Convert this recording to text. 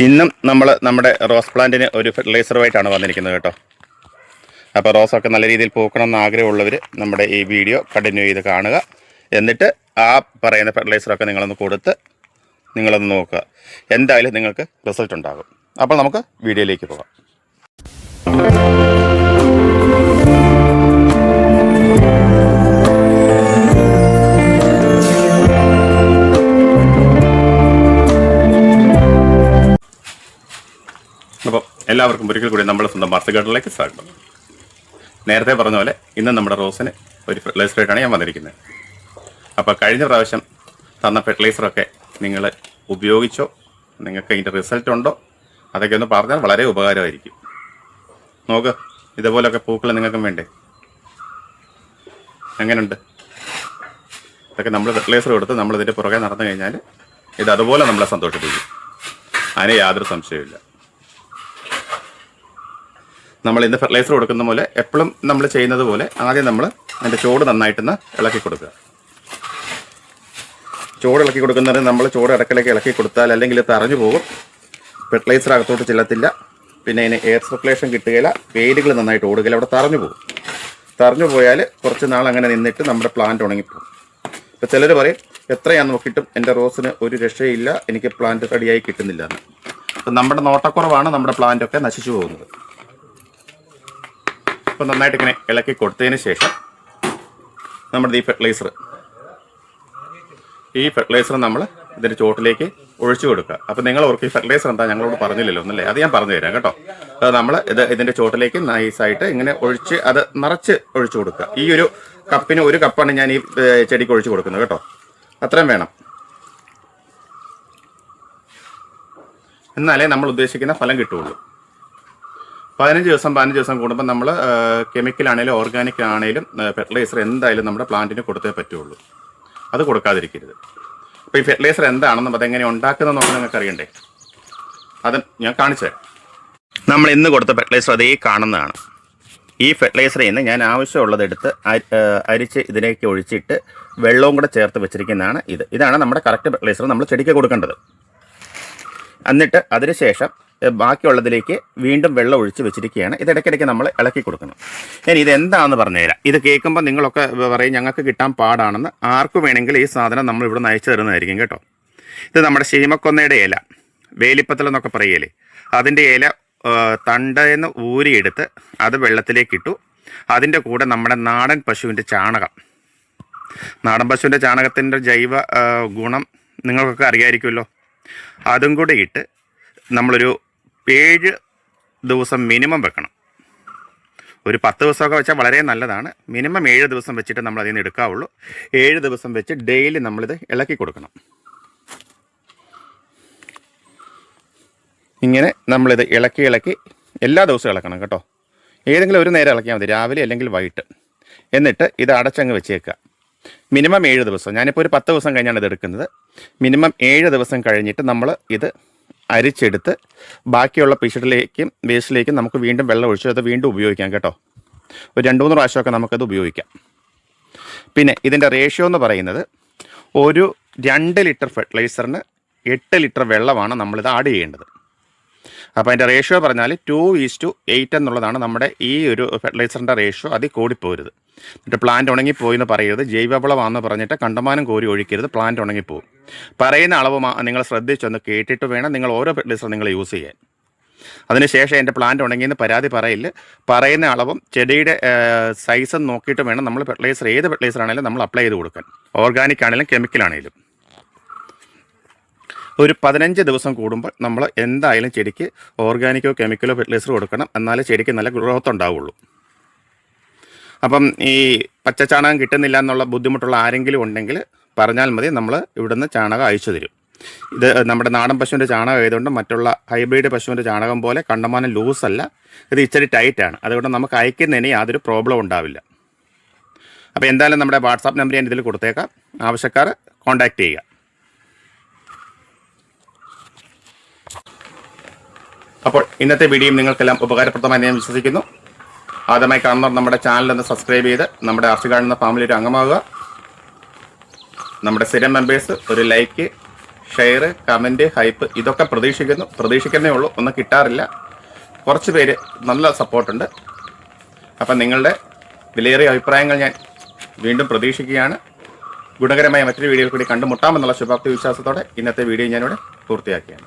ഇന്നും നമ്മൾ നമ്മുടെ റോസ് പ്ലാന്റിന് ഒരു ഫെർട്ടിലൈസറുമായിട്ടാണ് വന്നിരിക്കുന്നത് കേട്ടോ. അപ്പോൾ റോസൊക്കെ നല്ല രീതിയിൽ പൂക്കണം എന്ന് ആഗ്രഹമുള്ളവർ നമ്മുടെ ഈ വീഡിയോ കണ്ടിന്യൂ ചെയ്ത് കാണുക. എന്നിട്ട് ആ പറയുന്ന ഫെർട്ടിലൈസറൊക്കെ നിങ്ങളൊന്ന് കൊടുത്ത് നിങ്ങളൊന്ന് നോക്കുക. എന്തായാലും നിങ്ങൾക്ക് റിസൾട്ട് ഉണ്ടാകും. അപ്പോൾ നമുക്ക് വീഡിയോയിലേക്ക് പോകാം. അപ്പോൾ എല്ലാവർക്കും ഒരിക്കൽ കൂടി നമ്മുടെ സ്വന്തം മാർച്ച് ഗാർഡനിലേക്ക് സ്വാഗതം. നേരത്തെ പറഞ്ഞ പോലെ ഇന്ന് നമ്മുടെ റോസിന് ഒരു ഫെർട്ടിലൈസറായിട്ടാണ് ഞാൻ വന്നിരിക്കുന്നത്. അപ്പോൾ കഴിഞ്ഞ പ്രാവശ്യം തന്ന ഫെർട്ടിലൈസറൊക്കെ നിങ്ങൾ ഉപയോഗിച്ചോ, നിങ്ങൾക്ക് അതിൻ്റെ റിസൾട്ട് ഉണ്ടോ, അതൊക്കെ ഒന്ന് പറഞ്ഞാൽ വളരെ ഉപകാരമായിരിക്കും. നോക്ക്, ഇതുപോലൊക്കെ പൂക്കൾ നിങ്ങൾക്കും വേണ്ടേ? എങ്ങനെയുണ്ട്? ഇതൊക്കെ നമ്മൾ ഫെർട്ടിലൈസർ കൊടുത്ത് നമ്മളിതിൻ്റെ പുറകെ നടന്നു കഴിഞ്ഞാൽ ഇത് അതുപോലെ നമ്മളെ സന്തോഷിപ്പിക്കും. അതിന് യാതൊരു സംശയമില്ല. നമ്മൾ ഇന്ന് ഫെർട്ടിലൈസർ കൊടുക്കുന്ന പോലെ എപ്പോഴും നമ്മൾ ചെയ്യുന്നത് പോലെ ആദ്യം നമ്മൾ അതിൻ്റെ ചോട് നന്നായിട്ടൊന്ന് ഇളക്കി കൊടുക്കുക. ചോട് ഇളക്കി കൊടുക്കുന്നത് നമ്മൾ ചോട് ഇടക്കിടയ്ക്ക് ഇളക്കി കൊടുത്താൽ അല്ലെങ്കിൽ തറഞ്ഞു പോകും, ഫെർട്ടിലൈസർ അകത്തോട്ട് ചെല്ലത്തില്ല, പിന്നെ അതിന് എയർ സർക്കുലേഷൻ കിട്ടുകയില്ല, വേരുകൾ നന്നായിട്ട് ഓടുകയില്ല, അവിടെ തറഞ്ഞു പോകും. തറഞ്ഞു പോയാൽ കുറച്ച് നാൾ അങ്ങനെ നിന്നിട്ട് നമ്മുടെ പ്ലാന്റ് ഉണങ്ങിപ്പോകും. ഇപ്പോൾ ചിലർ പറയും എത്ര ഞാൻ നോക്കിയിട്ടും എൻ്റെ റോസിന് ഒരു രക്ഷയില്ല, എനിക്ക് പ്ലാന്റ് റെഡിയായി കിട്ടുന്നില്ല എന്ന്. അപ്പം നമ്മുടെ നോട്ടക്കുറവാണ് നമ്മുടെ പ്ലാന്റൊക്കെ നശിച്ചു പോകുന്നത്. അപ്പോൾ നന്നായിട്ട് ഇങ്ങനെ ഇളക്കി കൊടുത്തതിന് ശേഷം നമ്മുടെ ഈ ഫെർട്ടിലൈസർ നമ്മൾ ഇതിൻ്റെ ചോട്ടിലേക്ക് ഒഴിച്ചു കൊടുക്കുക. അപ്പോൾ നിങ്ങൾ ഓർക്ക് ഈ ഫെർട്ടിലൈസർ എന്താ ഞങ്ങളോട് പറഞ്ഞില്ലല്ലോ എന്നല്ലേ? അത് ഞാൻ പറഞ്ഞു തരാം കേട്ടോ. അത് നമ്മൾ ഇതിൻ്റെ ചോട്ടിലേക്ക് നൈസായിട്ട് ഇങ്ങനെ ഒഴിച്ച് അത് നിറച്ച് ഒഴിച്ചു കൊടുക്കുക. ഈ ഒരു കപ്പിന് ഒരു കപ്പാണ് ഞാൻ ഈ ചെടിക്ക് ഒഴിച്ചു കൊടുക്കുന്നത് കേട്ടോ. അത്രയും വേണം, എന്നാലേ നമ്മൾ ഉദ്ദേശിക്കുന്ന ഫലം കിട്ടുകയുള്ളൂ. 15 ദിവസം കൂടുമ്പോൾ നമ്മൾ കെമിക്കലാണേലും ഓർഗാനിക് ആണേലും ഫെർട്ടിലൈസർ എന്തായാലും നമ്മുടെ പ്ലാന്റിന് കൊടുത്തേ പറ്റുള്ളൂ. അത് കൊടുക്കാതിരിക്കരുത്. അപ്പോൾ ഈ ഫെർട്ടിലൈസർ എന്താണെന്നും അതെങ്ങനെ ഉണ്ടാക്കുന്നതെന്ന് നോക്കാൻ നിങ്ങൾക്ക് അറിയണ്ടേ? അത് ഞാൻ കാണിച്ചു തരാം. നമ്മൾ ഇന്ന് കൊടുത്ത ഫെർട്ടിലൈസർ അതേ കാണുന്നതാണ്. ഈ ഫെർട്ടിലൈസറിൽ നിന്ന് ഞാൻ ആവശ്യമുള്ളതെടുത്ത് അരിച്ച് ഇതിലേക്ക് ഒഴിച്ചിട്ട് വെള്ളവും കൂടെ ചേർത്ത് വെച്ചിരിക്കുന്നതാണ് ഇത്. ഇതാണ് നമ്മുടെ കറക്റ്റ് ഫെർട്ടിലൈസർ നമ്മൾ ചെടിക്ക് കൊടുക്കേണ്ടത്. എന്നിട്ട് അതിനുശേഷം ബാക്കിയുള്ളതിലേക്ക് വീണ്ടും വെള്ളം ഒഴിച്ച് വെച്ചിരിക്കുകയാണ്. ഇതിടയ്ക്കിടയ്ക്ക് നമ്മൾ ഇളക്കി കൊടുക്കണം. ഇനി ഇതെന്താണെന്ന് പറഞ്ഞുതരാം. ഇത് കേൾക്കുമ്പോൾ നിങ്ങളൊക്കെ പറയും ഞങ്ങൾക്ക് കിട്ടാൻ പാടാണെന്ന്. ആർക്ക് വേണമെങ്കിൽ ഈ സാധനം നമ്മൾ ഇവിടെ നിന്ന് അയച്ചു തരുന്നതായിരിക്കും കേട്ടോ. ഇത് നമ്മുടെ ശീമക്കൊന്നയുടെ ഇല, വേലിപ്പത്തൽ എന്നൊക്കെ പറയലേ, അതിൻ്റെ ഇല തണ്ടേന്ന് ഊരിയെടുത്ത് അത് വെള്ളത്തിലേക്കിട്ടു. അതിൻ്റെ കൂടെ നമ്മുടെ നാടൻ പശുവിൻ്റെ ചാണകം, നാടൻ പശുവിൻ്റെ ചാണകത്തിൻ്റെ ജൈവ ഗുണം നിങ്ങൾക്കൊക്കെ അറിയാമായിരിക്കുമല്ലോ. അതും കൂടെ ഇട്ട് നമ്മളൊരു 7 ദിവസം മിനിമം വെക്കണം. ഒരു 10 ദിവസമൊക്കെ വെച്ചാൽ വളരെ നല്ലതാണ്. മിനിമം 7 ദിവസം വെച്ചിട്ട് നമ്മൾ അതിൽ നിന്ന് എടുക്കാവുള്ളൂ. 7 ദിവസം വെച്ച് ഡെയിലി നമ്മളിത് ഇളക്കി കൊടുക്കണം. ഇങ്ങനെ നമ്മളിത് ഇളക്കി എല്ലാ ദിവസവും ഇളക്കണം കേട്ടോ. ഏതെങ്കിലും ഒരു നേരം ഇളക്കിയാൽ മതി, രാവിലെ അല്ലെങ്കിൽ വൈകിട്ട്. എന്നിട്ട് ഇത് അടച്ചങ്ങ് വെച്ചേക്കുക. മിനിമം 7 ദിവസം. ഞാനിപ്പോൾ ഒരു 10 ദിവസം കഴിഞ്ഞാണ് ഇത് എടുക്കുന്നത്. മിനിമം 7 ദിവസം കഴിഞ്ഞിട്ട് നമ്മൾ ഇത് അരിച്ചെടുത്ത് ബാക്കിയുള്ള പിശടിലേക്കും വേസ്റ്റിലേക്കും നമുക്ക് വീണ്ടും വെള്ളം ഒഴിച്ച് അത് വീണ്ടും ഉപയോഗിക്കാം കേട്ടോ. ഒരു 2-3 പ്രാവശ്യമൊക്കെ നമുക്കത് ഉപയോഗിക്കാം. പിന്നെ ഇതിൻ്റെ റേഷ്യോ എന്ന് പറയുന്നത് ഒരു 2 ലിറ്റർ ഫെർട്ടിലൈസറിന് 8 ലിറ്റർ വെള്ളമാണ് നമ്മളിത് ആഡ് ചെയ്യേണ്ടത്. അപ്പോൾ അതിൻ്റെ റേഷ്യോ പറഞ്ഞാൽ 2:8 എന്നുള്ളതാണ് നമ്മുടെ ഈ ഒരു ഫെർട്ടിലൈസറിൻ്റെ റേഷ്യോ. അതിൽ കൂടിപ്പോരുത്. എന്നിട്ട് പ്ലാന്റ് ഉണങ്ങിപ്പോയി എന്ന് പറയരുത്. ജൈവവളമാണെന്ന് പറഞ്ഞിട്ട് കണ്ടമാനം കോരി ഒഴിക്കരുത്, പ്ലാന്റ് ഉണങ്ങിപ്പോവും. പറയുന്ന അളവ് നിങ്ങൾ ശ്രദ്ധിച്ചൊന്ന് കേട്ടിട്ട് വേണം നിങ്ങൾ ഓരോ ഫെർട്ടിലൈസർ നിങ്ങൾ യൂസ് ചെയ്യാൻ. അതിനുശേഷം എൻ്റെ പ്ലാന്റ് ഉണങ്ങിയെന്ന് പരാതി പറയില്ല. പറയുന്ന അളവും ചെടിയുടെ സൈസും നോക്കിയിട്ട് വേണം നമ്മൾ ഫെർട്ടിലൈസർ, ഏത് ഫെർട്ടിലൈസർ ആണെങ്കിലും നമ്മൾ അപ്ലൈ ചെയ്ത് കൊടുക്കാൻ. ഓർഗാനിക് ആണെങ്കിലും കെമിക്കലാണെങ്കിലും. ഒരു 15 ദിവസം കൂടുമ്പോൾ നമ്മൾ എന്തായാലും ചെടിക്ക് ഓർഗാനിക്കോ കെമിക്കലോ ഫെർട്ടിലൈസർ കൊടുക്കണം. എന്നാലേ ചെടിക്ക് നല്ല ഗ്രോത്ത് ഉണ്ടാവുള്ളൂ. അപ്പം ഈ പച്ചച്ചാണകം കിട്ടുന്നില്ല എന്നുള്ള ബുദ്ധിമുട്ടുള്ള ആരെങ്കിലും ഉണ്ടെങ്കിൽ പറഞ്ഞാൽ മതി, നമ്മൾ ഇവിടുന്ന് ചാണകം അയച്ചു തരും. ഇത് നമ്മുടെ നാടൻ പശുവിൻ്റെ ചാണകം ആയതുകൊണ്ട് മറ്റുള്ള ഹൈബ്രിഡ് പശുവിൻ്റെ ചാണകം പോലെ കണ്ടമാനം ലൂസല്ല, ഇത് ഇച്ചിരി ടൈറ്റാണ്. അതുകൊണ്ട് നമുക്ക് അയക്കുന്നതിന് യാതൊരു പ്രോബ്ലം ഉണ്ടാവില്ല. അപ്പോൾ എന്തായാലും നമ്മുടെ വാട്സാപ്പ് നമ്പർ ഞാൻ ഇതിൽ കൊടുത്തേക്കാം. ആവശ്യക്കാർ കോൺടാക്റ്റ് ചെയ്യുക. അപ്പോൾ ഇന്നത്തെ വീഡിയോയും നിങ്ങൾക്കെല്ലാം ഉപകാരപ്രദമായി ഞാൻ വിശ്വസിക്കുന്നു. ആദ്യമായി കാണുന്നവർ നമ്മുടെ ചാനലൊന്ന് സബ്സ്ക്രൈബ് ചെയ്ത് നമ്മുടെ ആർച്ച് ഗാർഡൻ ഫാമിലി ഒരു അംഗമാകുക. നമ്മുടെ സ്ഥിരം മെമ്പേഴ്സ് ഒരു ലൈക്ക്, ഷെയർ, കമൻറ്റ്, ഹൈപ്പ് ഇതൊക്കെ പ്രതീക്ഷിക്കുന്നേ ഉള്ളൂ, ഒന്നും കിട്ടാറില്ല. കുറച്ച് പേര് നല്ല സപ്പോർട്ടുണ്ട്. അപ്പം നിങ്ങളുടെ വിലയേറിയ അഭിപ്രായങ്ങൾ ഞാൻ വീണ്ടും പ്രതീക്ഷിക്കുകയാണ്. ഗുണകരമായ മറ്റൊരു വീഡിയോയിൽ കൂടി കണ്ടുമുട്ടാമെന്നുള്ള ശുഭാപ്തി വിശ്വാസത്തോടെ ഇന്നത്തെ വീഡിയോ ഞാനിവിടെ പൂർത്തിയാക്കുകയാണ്.